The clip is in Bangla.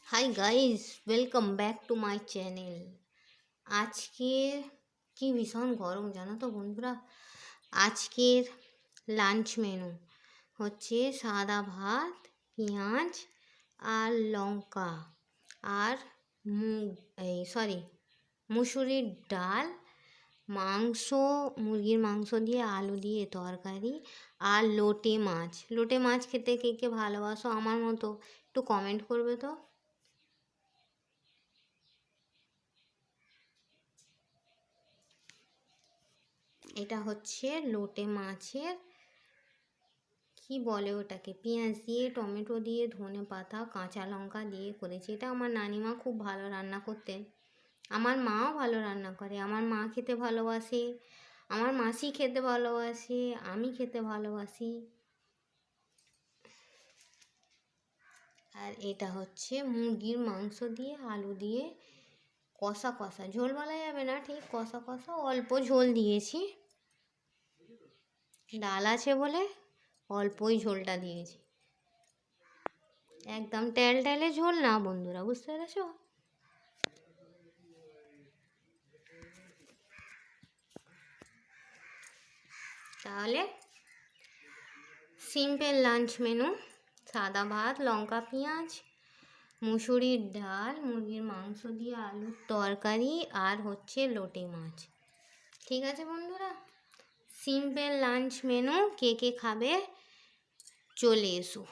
Hi guys, welcome back to my channel. আজকের কি ভীষণ গরম জানো তো বন্ধুরা। আজকের লাঞ্চ মেনু হচ্ছে সাদা ভাত, পেঁয়াজ আর লঙ্কা আর মুসুরির ডাল, মাংস, মুরগির মাংস দিয়ে আলু দিয়ে তরকারি আর লোটে মাছ খেতে কে কে ভালোবাসো আমার মতো একটু কমেন্ট করবে তো। এটা হচ্ছে লোটে মাছের কি বলে ওটাকে, পেঁয়াজ দিয়ে, টমেটো দিয়ে, ধনে পাতা, কাঁচা লঙ্কা দিয়ে করেছি। এটা আমার নানিমা খুব ভালো রান্না করতেন। আমার মাও ভালো রান্না করে। আমার মা খেতে ভালোবাসে, আমার মাসি খেতে ভালোবাসে, আমি খেতে ভালোবাসি। আর এটা হচ্ছে মুরগির মাংস দিয়ে আলু দিয়ে কষা কষা, ঝোল বলা যাবে না, ঠিক কষা কষা, অল্প ঝোল দিয়েছি। ডাল আছে বলে অল্পই ঝোলটা দিয়েছি, একদম টেলে ঝোল না বন্ধুরা, বুঝতে পেরেছ? তাহলে সিম্পল লাঞ্চ মেনু: সাদা ভাত, লঙ্কা পেঁয়াজ, মুসুরির ডাল, মুরগির মাংস দিয়ে আলুর তরকারি আর হচ্ছে লোটে মাছ। ঠিক আছে বন্ধুরা, সিম্পল লাঞ্চ মেনু। কে কে খাবে চলে এসো।